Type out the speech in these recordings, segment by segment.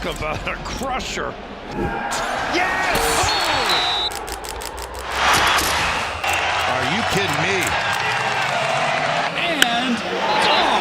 Talk about a crusher. Yes! Oh! Are you kidding me? And gone!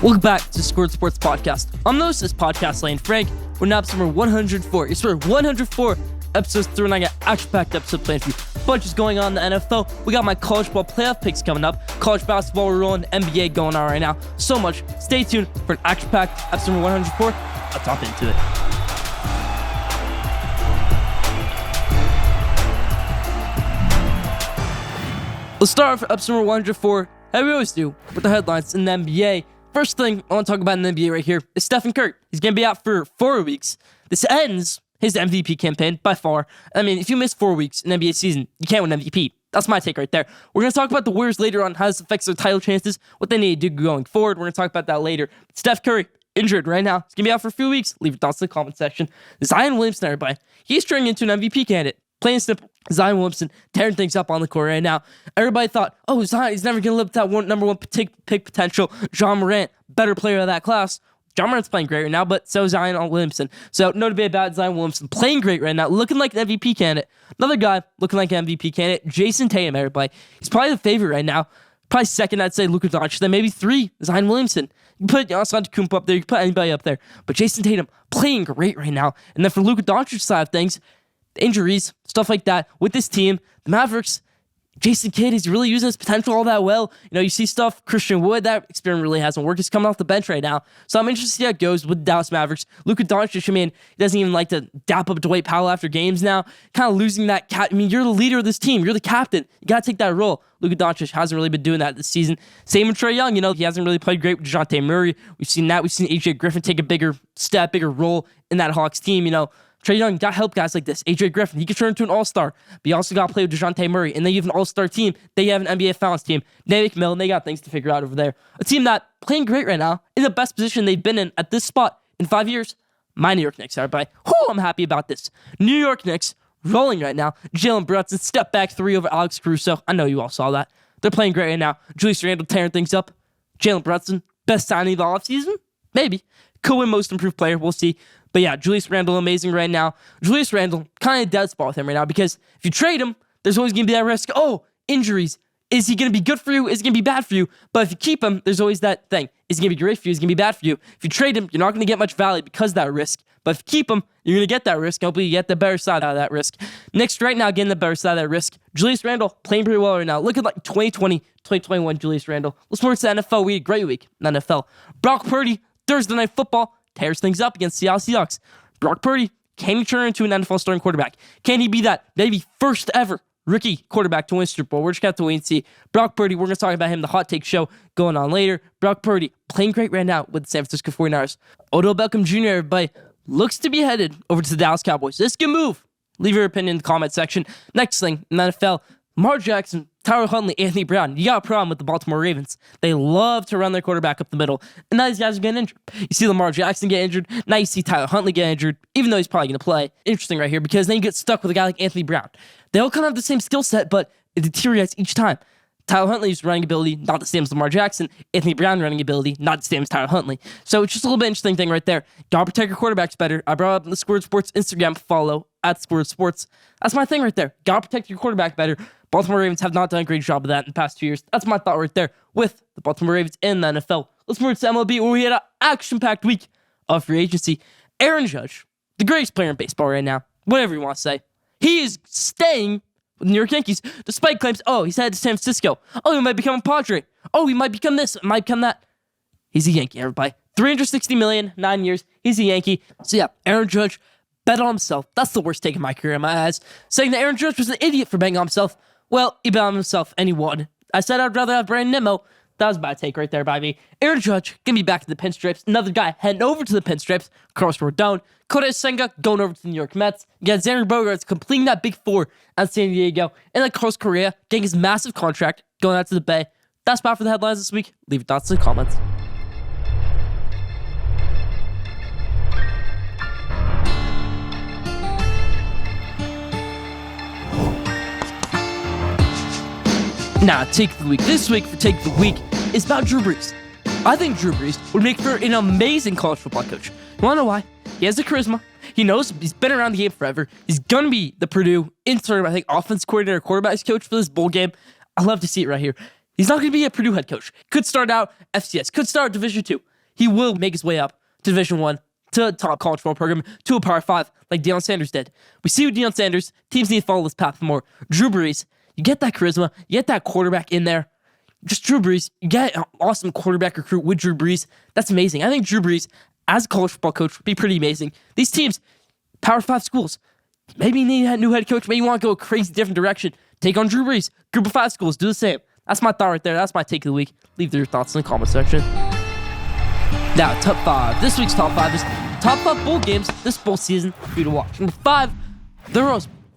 Welcome back to Schoolyard Sports Podcast. I'm the host of this podcast, Lane Frank. We're now episode number 104. It's 104 episodes through, and I got action-packed episode planned for you. Bunch is going on in the NFL. We got my college ball playoff picks coming up. College basketball, we're rolling. NBA going on right now. So much. Stay tuned for an action-packed episode number 104. Let's hop into it. Let's start off episode number 104, how we always do, with the headlines in the NBA. First thing I want to talk about in the NBA right here is Stephen Curry. He's going to be out for 4 weeks. This ends his MVP campaign by far. I mean, if you miss 4 weeks in the NBA season, you can't win MVP. That's my take right there. We're going to talk about the Warriors later on, how this affects their title chances, what they need to do going forward. We're going to talk about that later. But Steph Curry, injured right now. He's going to be out for a few weeks. Leave your thoughts in the comment section. Zion Williamson, everybody. He's turning into an MVP candidate. Plain and simple. Zion Williamson tearing things up on the court right now. Everybody thought, oh, Zion, he's never going to live up to that number one pick potential. John Morant, better player of that class. John Morant's playing great right now, but so is Zion Williamson. So no debate about Zion Williamson playing great right now, looking like an MVP candidate. Another guy looking like an MVP candidate, Jason Tatum, everybody. He's probably the favorite right now. Probably second, I'd say, Luka Doncic. Then maybe three, Zion Williamson. You can put Giannis Antetokounmpo up there. You can put anybody up there. But Jason Tatum playing great right now. And then for Luka Doncic's side of things, injuries, stuff like that with this team, the Mavericks, Jason Kidd is really using his potential all that well. You know, you see stuff, Christian Wood, that experiment really hasn't worked. He's coming off the bench right now. So I'm interested to see how it goes with Dallas Mavericks. Luka Doncic, I mean, he doesn't even like to dap up Dwight Powell after games now. Kind of losing that I mean, you're the leader of this team. You're the captain. You got to take that role. Luka Doncic hasn't really been doing that this season. Same with Trae Young. You know, he hasn't really played great with DeJounte Murray. We've seen that. We've seen AJ Griffin take a bigger step, bigger role in that Hawks team. You know, Trae Young got help guys like this. AJ Griffin, he could turn into an all-star, but you also got to play with DeJounte Murray, and they have an all-star team. They have an NBA Finals team. Nate McMillan, they got things to figure out over there. A team that playing great right now, in the best position they've been in at this spot in 5 years. My New York Knicks, everybody. I'm happy about this. New York Knicks rolling right now. Jalen Brunson, step back three over Alex Caruso. I know you all saw that. They're playing great right now. Julius Randle tearing things up. Jalen Brunson, best signing of the offseason? Maybe. Could win most improved player. We'll see. But yeah, Julius Randle amazing right now. Julius Randle, kind of dead spot with him right now because if you trade him, there's always going to be that risk. Oh, injuries. Is he going to be good for you? Is he going to be bad for you? But if you keep him, there's always that thing. Is he going to be great for you? Is he going to be bad for you? If you trade him, you're not going to get much value because of that risk. But if you keep him, you're going to get that risk. Hopefully you get the better side out of that risk. Next, right now, getting the better side of that risk. Julius Randle playing pretty well right now. Look at like 2020, 2021 Julius Randle. Let's move to the NFL. We had a great week in the NFL. Brock Purdy, Thursday Night Football, tears things up against Seattle Seahawks. Brock Purdy, can he turn into an NFL starting quarterback? Can he be that maybe first ever rookie quarterback to win Super Bowl? We're just going to have to wait and see. Brock Purdy, we're going to talk about him, the Hot Take Show going on later. Brock Purdy playing great right now with the San Francisco 49ers. Odell Beckham Jr., everybody, looks to be headed over to the Dallas Cowboys. This can move. Leave your opinion in the comment section. Next thing in the NFL, Lamar Jackson, Tyler Huntley, Anthony Brown. You got a problem with the Baltimore Ravens. They love to run their quarterback up the middle. And now these guys are getting injured. You see Lamar Jackson get injured. Now you see Tyler Huntley get injured, even though he's probably going to play. Interesting right here because then you get stuck with a guy like Anthony Brown. They all kind of have the same skill set, but it deteriorates each time. Tyler Huntley's running ability, not the same as Lamar Jackson. Anthony Brown running ability, not the same as Tyler Huntley. So it's just a little bit interesting thing right there. Gotta protect your quarterbacks better. I brought up the Schoolyard Sports Instagram follow at Schoolyard Sports. That's my thing right there. Gotta protect your quarterback better. Baltimore Ravens have not done a great job of that in the past 2 years. That's my thought right there with the Baltimore Ravens in the NFL. Let's move to MLB where we had an action-packed week of free agency. Aaron Judge, the greatest player in baseball right now, whatever you want to say. He is staying with the New York Yankees, despite claims, oh, he's headed to San Francisco. Oh, he might become a Padre. Oh, he might become this, might become that. He's a Yankee, everybody. $360 million, 9 years. He's a Yankee. So yeah, Aaron Judge bet on himself. That's the worst take of my career in my eyes. Saying that Aaron Judge was an idiot for betting on himself. Well, he bet on himself and he won. I said I'd rather have Brandon Nimmo. That was a bad take right there by me. Aaron Judge gonna be back to the pinstripes. Another guy heading over to the pinstripes. Carlos Rodon. Kodai Senga going over to the New York Mets. You got Xander Bogaerts completing that big four at San Diego. And then Carlos Correa getting his massive contract going out to the Bay. That's about for the headlines this week. Leave your thoughts in the comments. Now, take of the week. This week for take of the week is about Drew Brees. I think Drew Brees would make for an amazing college football coach. You want to know why? He has the charisma. He knows he's been around the game forever. He's going to be the Purdue interim, I think, offense coordinator, quarterbacks coach for this bowl game. I love to see it right here. He's not going to be a Purdue head coach. Could start out FCS, could start Division II. He will make his way up to Division I, to a top college football program, to a Power 5, like Deion Sanders did. We see with Deion Sanders, teams need to follow this path more. Drew Brees, you get that charisma, you get that quarterback in there. Just Drew Brees, you get an awesome quarterback recruit with Drew Brees. That's amazing. I think Drew Brees, as a college football coach, would be pretty amazing. These teams, Power 5 schools, maybe you need a new head coach, maybe you want to go a crazy different direction. Take on Drew Brees. Group of 5 schools, do the same. That's my thought right there. That's my take of the week. Leave your thoughts in the comment section. Now, top 5. This week's top 5 is top 5 bowl games this bowl season for you to watch. Number 5, the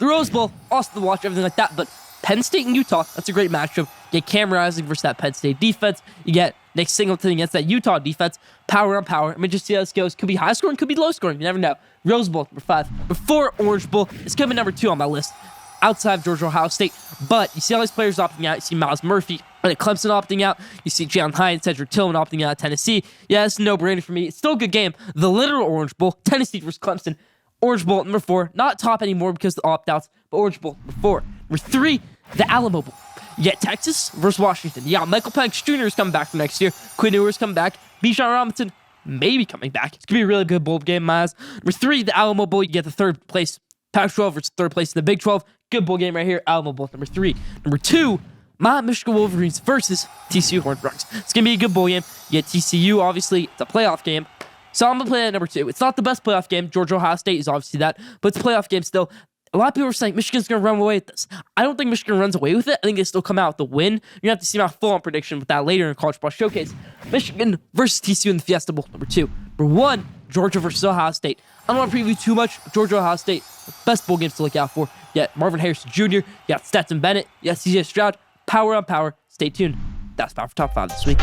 Rose Bowl. Awesome to watch, everything like that. But Penn State and Utah, that's a great matchup. You get Cam Rising versus that Penn State defense. You get Nick Singleton against that Utah defense. Power on power. I mean, just see how this goes. Could be high scoring, could be low scoring. You never know. Rose Bowl, number 5. Number 4, Orange Bowl. It's coming number 2 on my list, outside of Georgia, Ohio State. But you see all these players opting out. You see Miles Murphy and Clemson opting out. You see Jalen Hines, Cedric Tillman opting out of Tennessee. Yeah, it's a no-brainer for me. It's still a good game. The literal Orange Bowl, Tennessee versus Clemson. Orange Bowl, number 4. Not top anymore because of the opt-outs, but Orange Bowl, number 4. Number 3, the Alamo Bowl. You get Texas versus Washington. Yeah, Michael Penix Jr. is coming back for next year. Quinn Ewers coming back. Bijan Robinson maybe coming back. It's going to be a really good bowl game, Miles. Number 3, the Alamo Bowl. You get the 3rd place Pac-12 versus 3rd place in the Big 12. Good bowl game right here. Alamo Bowl, number 3. Number 2, my Michigan Wolverines versus TCU Horned Frogs. It's going to be a good bowl game. You get TCU, obviously, it's a playoff game. So I'm going to play that number 2. It's not the best playoff game. Georgia, Ohio State is obviously that, but it's a playoff game still. A lot of people are saying Michigan's going to run away with this. I don't think Michigan runs away with it. I think they still come out with the win. You're going to have to see my full-on prediction with that later in College Football Showcase. Michigan versus TCU in the Fiesta Bowl, number 2. Number 1, Georgia versus Ohio State. I don't want to preview too much. Georgia, Ohio State, best bowl games to look out for. You got Marvin Harrison Jr., you got Stetson Bennett, you got CJ Stroud. Power on power. Stay tuned. That's Power for Top 5 this week.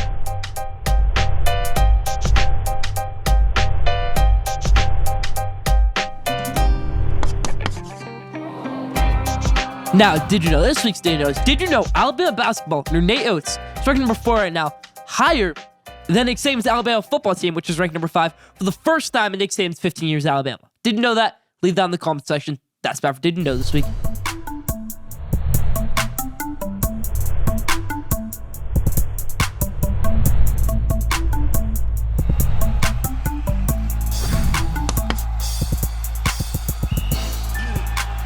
Now, did you know this week's Did You Know? Did you know Alabama basketball under Nate Oates is ranked number 4 right now, higher than Nick Saban's Alabama football team, which is ranked number 5 for the first time in Nick Saban's 15 years at Alabama. Did you know that? Leave that in the comment section. That's Power for Did You Know this week.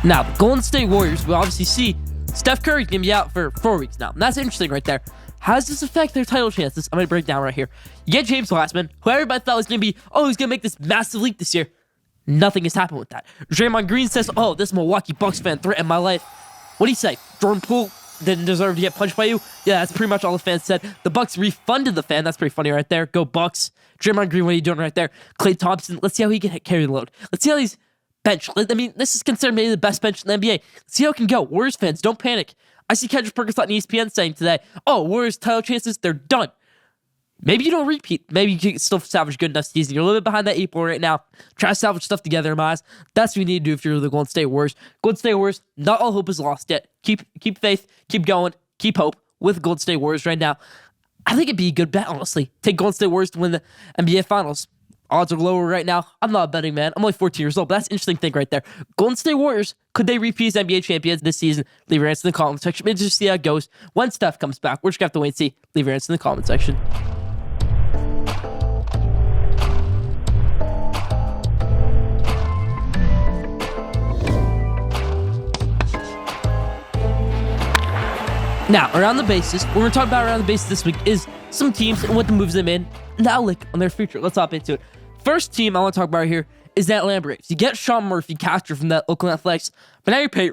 Now, the Golden State Warriors, we obviously see Steph Curry's going to be out for 4 weeks now. And that's interesting right there. How does this affect their title chances? I'm going to break down right here. You get James Wiseman, who everybody thought was going to be, he's going to make this massive leap this year. Nothing has happened with that. Draymond Green says, this Milwaukee Bucks fan threatened my life. What do you say? Jordan Poole didn't deserve to get punched by you? Yeah, that's pretty much all the fans said. The Bucks refunded the fan. That's pretty funny right there. Go Bucks. Draymond Green, what are you doing right there? Klay Thompson, let's see how he can carry the load. Let's see how these bench. I mean, this is considered maybe the best bench in the NBA. Let's see how it can go. Warriors fans, don't panic. I see Kendrick Perkins on ESPN saying today, Warriors title chances, they're done. Maybe you don't repeat. Maybe you can still salvage good enough season. You're a little bit behind that 8 ball right now. Try to salvage stuff together, Miles. That's what you need to do if you're the Golden State Warriors. Golden State Warriors, not all hope is lost yet. Keep faith, keep going, keep hope with Golden State Warriors right now. I think it'd be a good bet, honestly. Take Golden State Warriors to win the NBA Finals. Odds are lower right now. I'm not a betting man. I'm only 14 years old, but that's an interesting thing right there. Golden State Warriors, could they repeat as NBA champions this season? Leave your answer in the comment section. Maybe just see how it goes. When Steph comes back, we're just going to have to wait and see. Leave your answer in the comment section. Now, around the bases, what we're talking about around the bases this week is some teams and what the moves they made and the outlook on their future. Let's hop into it. First team I want to talk about right here is the Atlanta Braves. You get Sean Murphy, catcher from the Oakland Athletics, but now your pay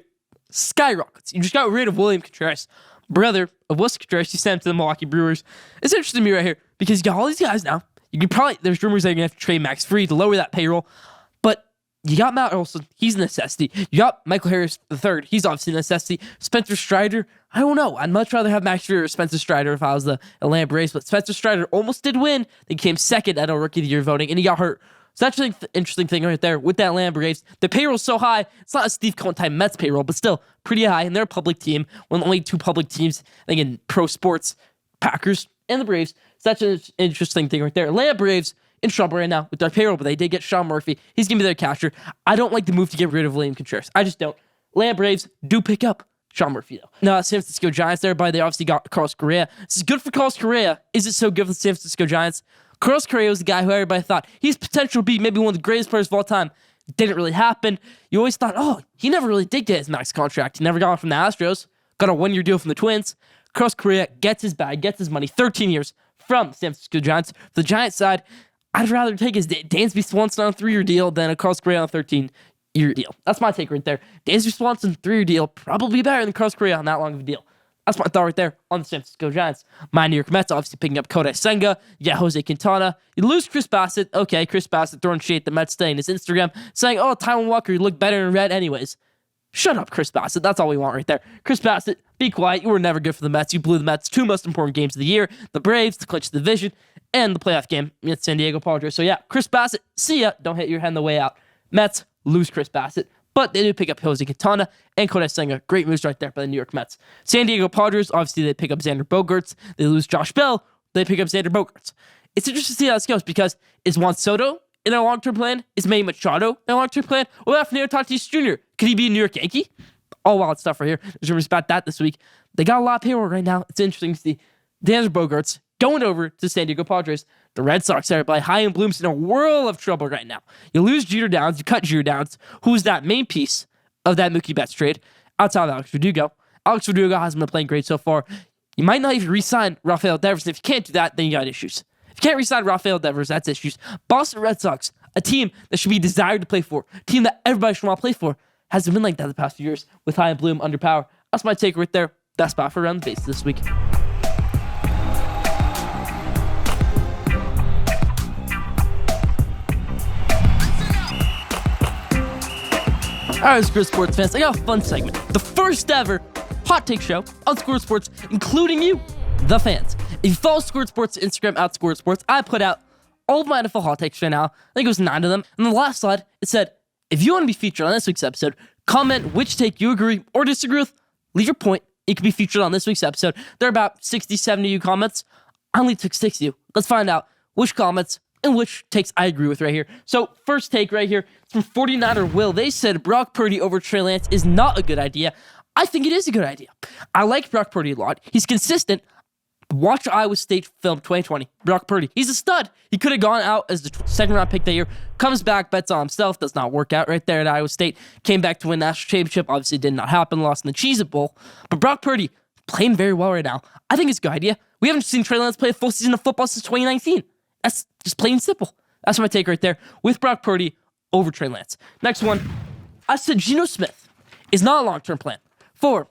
skyrockets. You just got rid of William Contreras, brother of Wilson Contreras. You sent him to the Milwaukee Brewers. It's interesting to me right here because you got all these guys now. You could probably, there's rumors that you're going to have to trade Max Fried to lower that payroll, but you got Matt Olson. He's a necessity. You got Michael Harris III. He's obviously a necessity. Spencer Strider. I don't know. I'd much rather have Max Fried or Spencer Strider if I was the Atlanta Braves, but Spencer Strider almost did win. They came second at a Rookie of the Year voting, and he got hurt. So that's actually the interesting thing right there with that Atlanta Braves. The payroll's so high, it's not a Steve Cohen type Mets payroll, but still pretty high. And they're a public team, one of the only two public teams, I think, in pro sports, Packers and the Braves. So that's an interesting thing right there. Atlanta Braves in trouble right now with their payroll, but they did get Sean Murphy. He's going to be their catcher. I don't like the move to get rid of William Contreras. I just don't. Atlanta Braves do pick up Sean Murphy, though. Now, San Francisco Giants, everybody, they obviously got Carlos Correa. This is good for Carlos Correa. Is it so good for the San Francisco Giants? Carlos Correa was the guy who everybody thought he's potential to be maybe one of the greatest players of all time. Didn't really happen. You always thought, oh, he never really did get his max contract. He never got it from the Astros. Got a one-year deal from the Twins. Carlos Correa gets his bag, gets his money, 13 years from the San Francisco Giants. For the Giants side, I'd rather take his Dansby Swanson on a 3-year deal than a Carlos Correa on a 13-year deal. That's my take right there. Dansby Swanson, 3-year deal, probably better than Carlos Correa on that long of a deal. That's my thought right there on the San Francisco Giants. My New York Mets obviously picking up Kodai Senga. Yeah, Jose Quintana. You lose Chris Bassett. Okay, Chris Bassett throwing shade at the Mets today in his Instagram saying, oh, Taijuan Walker, you look better in red anyways. Shut up, Chris Bassett. That's all we want right there. Chris Bassett, be quiet. You were never good for the Mets. You blew the Mets' two most important games of the year. The Braves to clinch the division and the playoff game against San Diego Padres. So yeah, Chris Bassett, see ya. Don't hit your head on the way out. Mets lose Chris Bassett. But they do pick up Jose Quintana and Kodai Senga. Great moves right there by the New York Mets. San Diego Padres, obviously they pick up Xander Bogaerts. They lose Josh Bell. They pick up Xander Bogaerts. It's interesting to see how this goes because is Juan Soto in a long-term plan? Is Manny Machado in a long-term plan? What about Fernando Tatis Jr.? Could he be a New York Yankee? All wild stuff right here. There's rumors about that this week. They got a lot of payroll right now. It's interesting to see Xander Bogaerts going over to San Diego Padres. The Red Sox, everybody, high and blooms in a whirl of trouble right now. You lose Jeter Downs. You cut Jeter Downs. Who's that main piece of that Mookie Betts trade outside of Alex Verdugo? Alex Verdugo hasn't been playing great so far. You might not even re-sign Rafael Devers. If you can't do that, then you got issues. If you can't re-sign Rafael Devers, that's issues. Boston Red Sox, a team that should be desired to play for, a team that everybody should want to play for, hasn't been like that the past few years with high and bloom under power. That's my take right there. That's about for Around the Base this week. All right, Square Sports fans, I got a fun segment. The first ever hot take show on Square Sports, including you, the fans. If you follow Square Sports Instagram at Square Sports, I put out all of my NFL hot takes right now. I think it was 9 of them. And the last slide, it said, if you want to be featured on this week's episode, comment which take you agree or disagree with. Leave your point. It could be featured on this week's episode. There are about 60, 70 you comments. I only took 6 of you. Let's find out which comments and which takes I agree with right here. So first take right here from 49er Will. They said Brock Purdy over Trey Lance is not a good idea. I think it is a good idea. I like Brock Purdy a lot. He's consistent. Watch Iowa State film 2020. Brock Purdy. He's a stud. He could have gone out as the second round pick that year. Comes back, bets on himself. Does not work out right there at Iowa State. Came back to win national championship. Obviously did not happen. Lost in the Cheez-It Bowl. But Brock Purdy playing very well right now. I think it's a good idea. We haven't seen Trey Lance play a full season of football since 2019. That's just plain and simple. That's my take right there with Brock Purdy over Trey Lance. Next one. I said Geno Smith is not a long-term plan for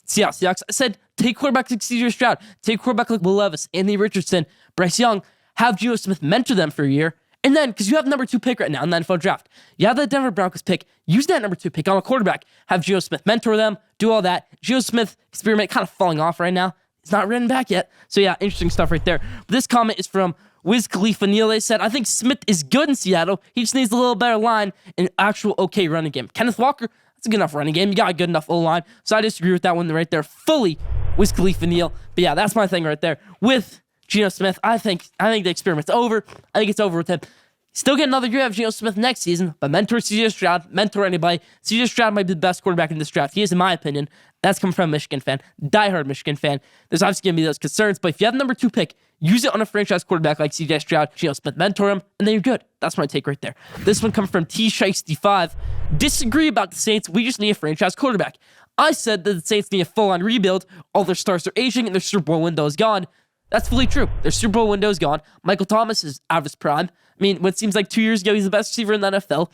Seattle Seahawks. I said take quarterback like C.J. Stroud, take quarterback like Will Levis, Anthony Richardson, Bryce Young, have Geno Smith mentor them for a year, and then, because you have number 2 pick right now in the NFL draft, you have that Denver Broncos pick, use that number 2 pick on a quarterback, have Geno Smith mentor them, do all that. Geno Smith experiment kind of falling off right now. It's not written back yet. So yeah, interesting stuff right there. But this comment is from Wiz Khalifa Neal. They said, I think Smith is good in Seattle. He just needs a little better line and actual okay running game. Kenneth Walker, that's a good enough running game. You got a good enough O-line. So I disagree with that one right there fully. Wiz Khalifa Neal. But yeah, that's my thing right there. With Geno Smith, I think the experiment's over. I think it's over with him. Still get another year of Geno Smith next season, but mentor C.J. Stroud, mentor anybody. C.J. Stroud might be the best quarterback in this draft. He is, in my opinion. That's coming from a Michigan fan, diehard Michigan fan. There's obviously going to be those concerns, but if you have number 2 pick, use it on a franchise quarterback like C.J. Stroud, Geno Smith, mentor him, and then you're good. That's my take right there. This one comes from T-Shiesty5. Disagree about the Saints. We just need a franchise quarterback. I said that the Saints need a full-on rebuild. All their stars are aging, and their Super Bowl window is gone. That's fully true. Their Super Bowl window is gone. Michael Thomas is out of his prime. I mean, what seems like 2 years ago, he's the best receiver in the NFL.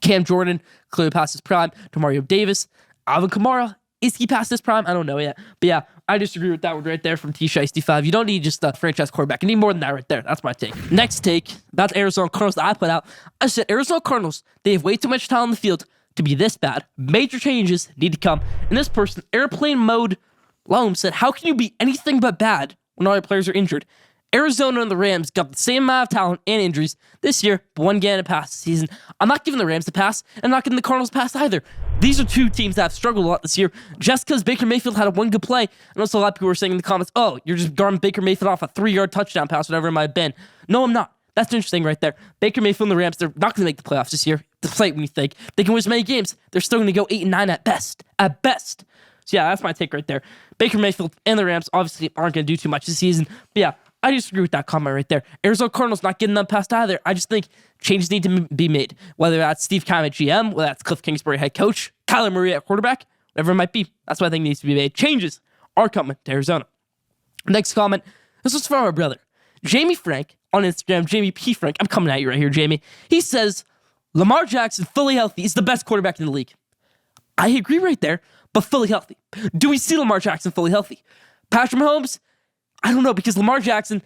Cam Jordan, clearly past his prime. Demario Davis, Alvin Kamara, is he past his prime? I don't know yet. But yeah, I disagree with that one right there from T-Shiesty5. You don't need just a franchise quarterback. You need more than that right there. That's my take. Next take, about the Arizona Cardinals that I put out. I said, Arizona Cardinals, they have way too much talent on the field to be this bad. Major changes need to come. And this person, Airplane Mode Loam, said, how can you be anything but bad when all your players are injured? Arizona and the Rams got the same amount of talent and injuries this year, but one game a pass this season. I'm not giving the Rams a pass, and I'm not giving the Cardinals a pass either. These are two teams that have struggled a lot this year, just because Baker Mayfield had one good play. And also a lot of people were saying in the comments, oh, you're just guarding Baker Mayfield off a 3-yard touchdown pass, whatever it might have been. No, I'm not. That's interesting right there. Baker Mayfield and the Rams, they're not going to make the playoffs this year, despite when you think. They can win as many games. They're still going to go 8-9 at best. At best. So yeah, that's my take right there. Baker Mayfield and the Rams obviously aren't going to do too much this season. But yeah, I disagree with that comment right there. Arizona Cardinals not getting them past either. I just think changes need to be made. Whether that's Steve Keim at GM, whether that's Cliff Kingsbury head coach, Kyler Murray at quarterback, whatever it might be. That's what I think needs to be made. Changes are coming to Arizona. Next comment. This was from our brother, Jamie Frank on Instagram. Jamie P. Frank. I'm coming at you right here, Jamie. He says, Lamar Jackson, fully healthy, is the best quarterback in the league. I agree right there, but fully healthy. Do we see Lamar Jackson fully healthy? Patrick Mahomes? I don't know, because Lamar Jackson,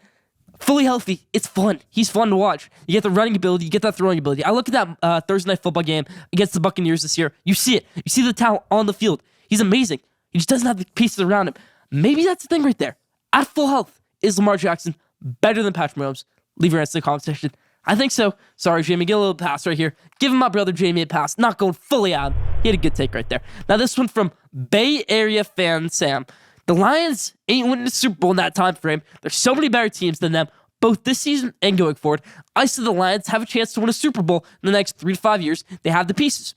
fully healthy, it's fun. He's fun to watch. You get the running ability, you get that throwing ability. I look at that Thursday Night Football game against the Buccaneers this year. You see it. You see the talent on the field. He's amazing. He just doesn't have the pieces around him. Maybe that's the thing right there. At full health, is Lamar Jackson better than Patrick Mahomes? Leave your answer in the comment section. I think so. Sorry, Jamie. Get a little pass right here. Give my brother Jamie a pass. Not going fully out. He had a good take right there. Now, this one from Bay Area fan Sam. The Lions ain't winning the Super Bowl in that time frame. There's so many better teams than them, both this season and going forward. I said the Lions have a chance to win a Super Bowl in the next 3 to 5 years. They have the pieces.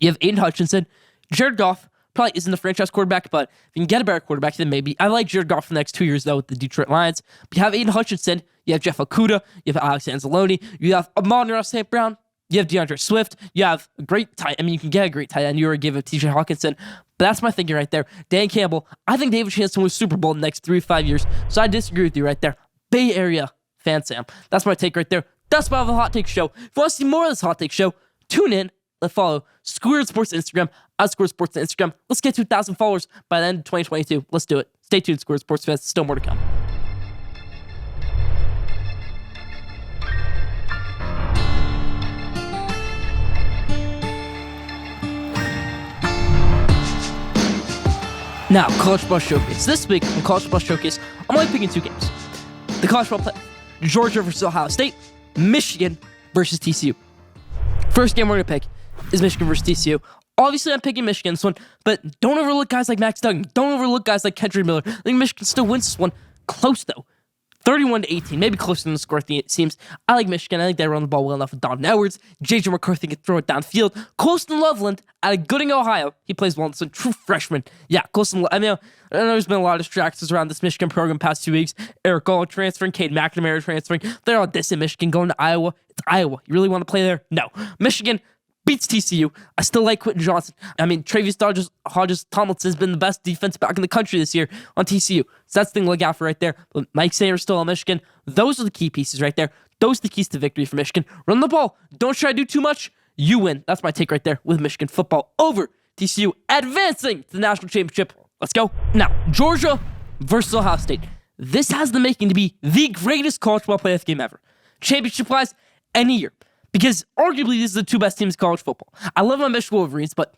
You have Aiden Hutchinson. Jared Goff probably isn't the franchise quarterback, but if you can get a better quarterback, then maybe. I like Jared Goff for the next 2 years, though, with the Detroit Lions. But you have Aiden Hutchinson. You have Jeff Okudah. You have Alex Anzalone. You have Amon-Ra St. Brown. You have DeAndre Swift. You have a great tight. I mean, you can get a great tight end. You already gave it TJ Hawkinson. But that's my thinking right there. Dan Campbell, I think they have a chance to win a Super Bowl in the next 3 to 5 years. So I disagree with you right there. Bay Area fan Sam. That's my take right there. That's why I have a Hot Take Show. If you want to see more of this Hot Take Show, tune in and follow Schoolyard Sports Instagram, @Schoolyard Sports on Instagram. Let's get to 1,000 followers by the end of 2022. Let's do it. Stay tuned, Schoolyard Sports fans. Still more to come. Now, College Football Showcase. This week on College Football Showcase, I'm only picking 2 games. The college football play: Georgia versus Ohio State, Michigan versus TCU. First game we're going to pick is Michigan versus TCU. Obviously, I'm picking Michigan this one, but don't overlook guys like Max Duggan. Don't overlook guys like Kendrick Miller. I think Michigan still wins this one. Close, though. 31-18, maybe closer than the score it seems. I like Michigan. I think they run the ball well enough with Donovan Edwards. J.J. McCarthy can throw it downfield. Colston Loveland out of Gooding, Ohio. He plays well. It's a true freshman. Yeah, Colston. I know there's been a lot of distractions around this Michigan program past 2 weeks. Eric Gall transferring, Cade McNamara transferring. They're all distant Michigan going to Iowa. It's Iowa. You really want to play there? No. Michigan beats TCU. I still like Quentin Johnson. I mean, Travius Hodges Tomlinson has been the best defense back in the country this year on TCU. So that's the thing to look out for right there. But Mike Sayers still on Michigan. Those are the key pieces right there. Those are the keys to victory for Michigan. Run the ball. Don't try to do too much. You win. That's my take right there with Michigan football over TCU advancing to the national championship. Let's go. Now, Georgia versus Ohio State. This has the making to be the greatest college football playoff game ever. Championship-wise, any year. Because arguably, these are the 2 best teams in college football. I love my Michigan Wolverines, but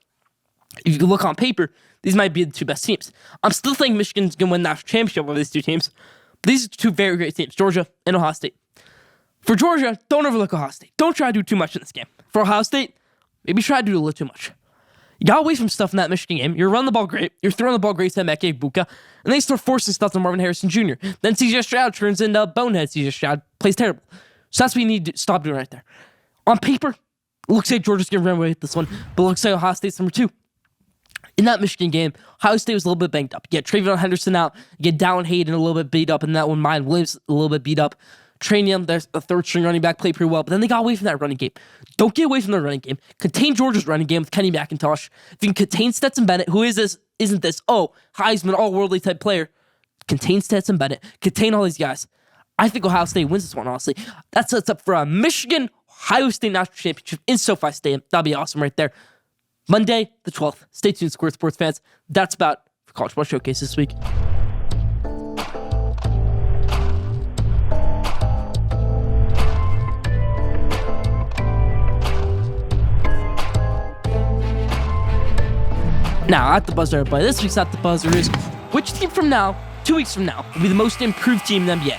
if you look on paper, these might be the 2 best teams. I'm still thinking Michigan's going to win the national championship over these 2 teams. But these are 2 very great teams, Georgia and Ohio State. For Georgia, don't overlook Ohio State. Don't try to do too much in this game. For Ohio State, maybe try to do a little too much. You got away from stuff in that Michigan game. You're running the ball great. You're throwing the ball great to Emeka Egbuka. And they start forcing stuff to Marvin Harrison Jr. Then CJ Stroud turns into bonehead. CJ Stroud plays terrible. So that's what you need to stop doing right there. On paper, looks like Georgia's going to run away with this one, but looks like Ohio State's number 2. In that Michigan game, Ohio State was a little bit banged up. You get Travion Henderson out, you get Dallin Hayden a little bit beat up, and that one, Mine Williams a little bit beat up. Trainium, there's a 3rd-string running back, played pretty well, but then they got away from that running game. Don't get away from the running game. Contain Georgia's running game with Kenny McIntosh. If you can contain Stetson Bennett, who is this? Isn't this, Heisman, all-worldly type player. Contain Stetson Bennett. Contain all these guys. I think Ohio State wins this one, honestly. That sets up for a Michigan-Ohio State National Championship in SoFi Stadium. That'll be awesome right there. Monday, the 12th. Stay tuned, Schoolyard Sports fans. That's about for College Football Showcase this week. Now, at the buzzer, everybody. This week's at the buzzer is which team from now 2 weeks from now will be the most improved team in the NBA?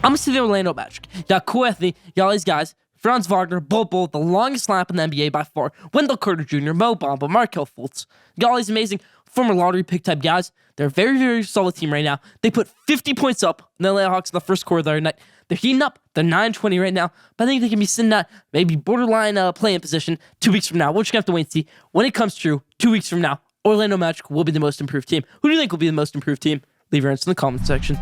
I'm going to say the Orlando Magic. You got Cole Anthony, you got all these guys, Franz Wagner, Bobo, the longest lineup in the NBA by far, Wendell Carter Jr., Mo Bamba, Markelle Fultz. You got all these amazing former lottery pick type guys. They're a very, very solid team right now. They put 50 points up in the Atlanta Hawks in the first quarter the other night. They're heating up. They're 9-20 right now, but I think they can be sitting at maybe borderline play-in position 2 weeks from now. We're just going to have to wait and see. When it comes true, 2 weeks from now, Orlando Magic will be the most improved team. Who do you think will be the most improved team? Leave your answers in the comment section.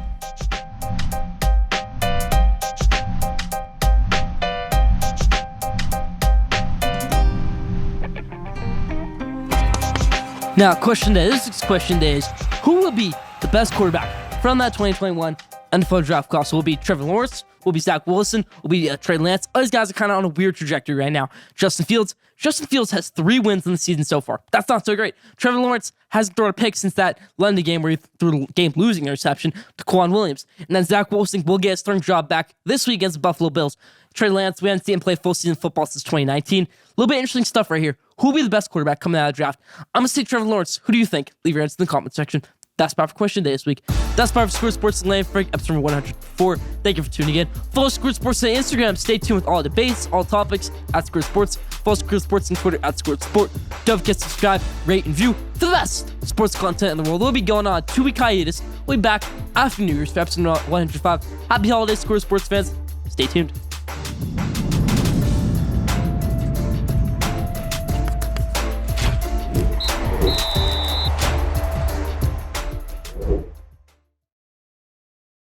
Now, question day. This week's question day is, who will be the best quarterback from that 2021 NFL draft class? Will it be Trevor Lawrence? Will it be Zach Wilson? Will it be Trey Lance? All these guys are kind of on a weird trajectory right now. Justin Fields has 3 wins in the season so far. That's not so great. Trevor Lawrence hasn't thrown a pick since that London game where he threw a game-losing interception to Quan Williams. And then Zach Wilson will get his starting job back this week against the Buffalo Bills. Trey Lance, we haven't seen him play full season football since 2019. A little bit interesting stuff right here. Who will be the best quarterback coming out of the draft? I'm going to say Trevor Lawrence. Who do you think? Leave your answers in the comment section. That's part of question day this week. That's part of Score Sports and Land Frank, episode number 104. Thank you for tuning in. Follow Score Sports on Instagram. Stay tuned with all debates, all topics at Score Sports. Follow Score Sports on Twitter at Score Sport. Don't forget to subscribe, rate, and view for the best sports content in the world. We'll be going on a 2-week hiatus. We'll be back after New Year's for episode 105. Happy holidays, Score Sports fans. Stay tuned.